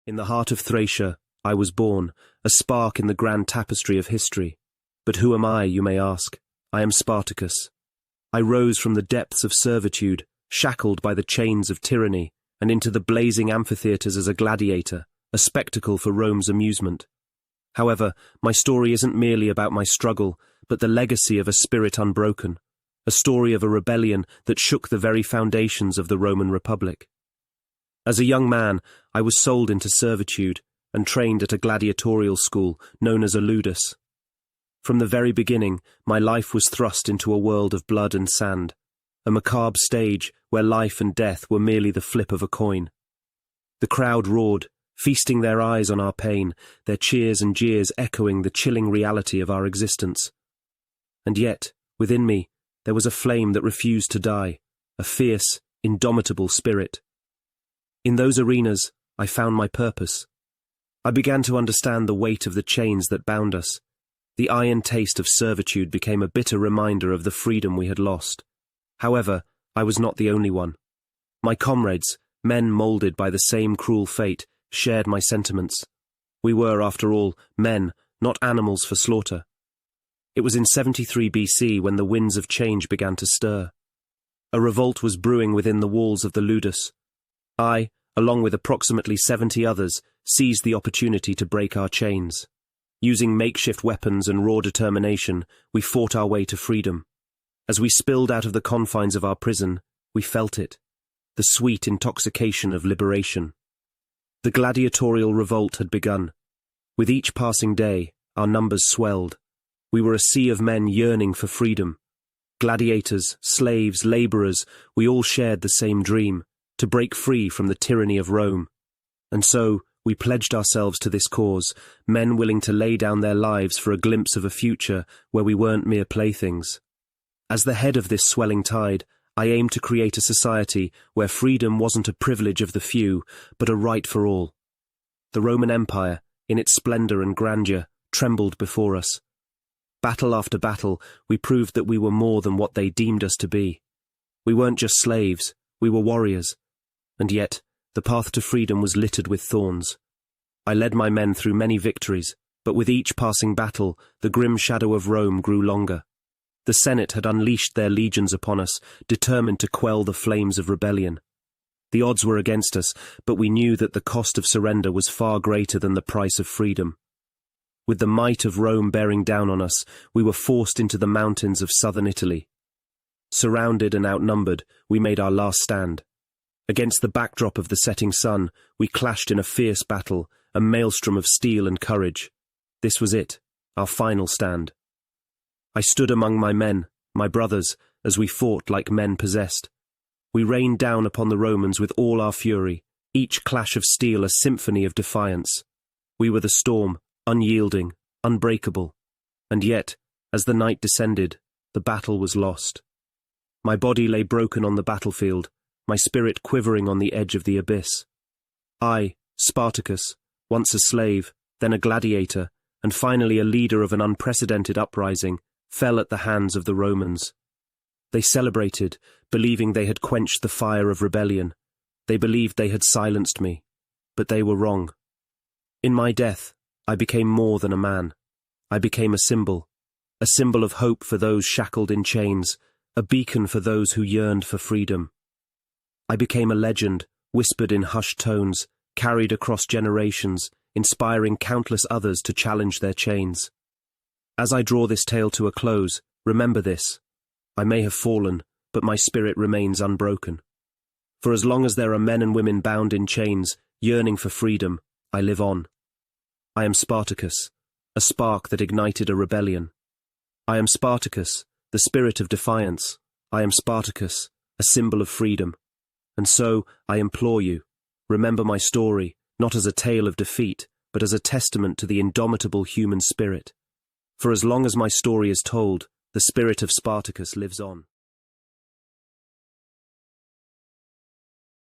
In the heart of Thracia, I was born, a spark in the grand tapestry of history. But who am I, you may ask? I am Spartacus. I rose from the depths of servitude, shackled by the chains of tyranny, and into the blazing amphitheaters as a gladiator, a spectacle for Rome's amusement. However, my story isn't merely about my struggle, but the legacy of a spirit unbroken, a story of a rebellion that shook the very foundations of the Roman Republic. As a young man, I was sold into servitude and trained at a gladiatorial school known as a ludus. From the very beginning, my life was thrust into a world of blood and sand, a macabre stage where life and death were merely the flip of a coin. The crowd roared, feasting their eyes on our pain, their cheers and jeers echoing the chilling reality of our existence. And yet, within me, there was a flame that refused to die, a fierce, indomitable spirit. In those arenas, I found my purpose. I began to understand the weight of the chains that bound us. The iron taste of servitude became a bitter reminder of the freedom we had lost. However, I was not the only one. My comrades, men moulded by the same cruel fate, shared my sentiments. We were, after all, men, not animals for slaughter. It was in 73 BC when the winds of change began to stir. A revolt was brewing within the walls of the ludus. I, along with approximately 70 others, seized the opportunity to break our chains. Using makeshift weapons and raw determination, we fought our way to freedom. As we spilled out of the confines of our prison, we felt it, the sweet intoxication of liberation. The gladiatorial revolt had begun. With each passing day, our numbers swelled. We were a sea of men yearning for freedom. Gladiators, slaves, labourers, we all shared the same dream, to break free from the tyranny of Rome. And so, we pledged ourselves to this cause, men willing to lay down their lives for a glimpse of a future where we weren't mere playthings. As the head of this swelling tide, I aimed to create a society where freedom wasn't a privilege of the few, but a right for all. The Roman Empire, in its splendour and grandeur, trembled before us. Battle after battle, we proved that we were more than what they deemed us to be. We weren't just slaves, we were warriors. And yet, the path to freedom was littered with thorns. I led my men through many victories, but with each passing battle, the grim shadow of Rome grew longer. The Senate had unleashed their legions upon us, determined to quell the flames of rebellion. The odds were against us, but we knew that the cost of surrender was far greater than the price of freedom. With the might of Rome bearing down on us, we were forced into the mountains of southern Italy. Surrounded and outnumbered, we made our last stand. Against the backdrop of the setting sun, we clashed in a fierce battle, a maelstrom of steel and courage. This was it, our final stand. I stood among my men, my brothers, as we fought like men possessed. We rained down upon the Romans with all our fury, each clash of steel a symphony of defiance. We were the storm, unyielding, unbreakable. And yet, as the night descended, the battle was lost. My body lay broken on the battlefield, my spirit quivering on the edge of the abyss. I, Spartacus, once a slave, then a gladiator, and finally a leader of an unprecedented uprising, fell at the hands of the Romans. They celebrated, believing they had quenched the fire of rebellion. They believed they had silenced me, but they were wrong. In my death, I became more than a man. I became a symbol of hope for those shackled in chains, a beacon for those who yearned for freedom. I became a legend, whispered in hushed tones, carried across generations, inspiring countless others to challenge their chains. As I draw this tale to a close, remember this. I may have fallen, but my spirit remains unbroken. For as long as there are men and women bound in chains, yearning for freedom, I live on. I am Spartacus, a spark that ignited a rebellion. I am Spartacus, the spirit of defiance. I am Spartacus, a symbol of freedom. And so, I implore you, remember my story, not as a tale of defeat, but as a testament to the indomitable human spirit. For as long as my story is told, the spirit of Spartacus lives on.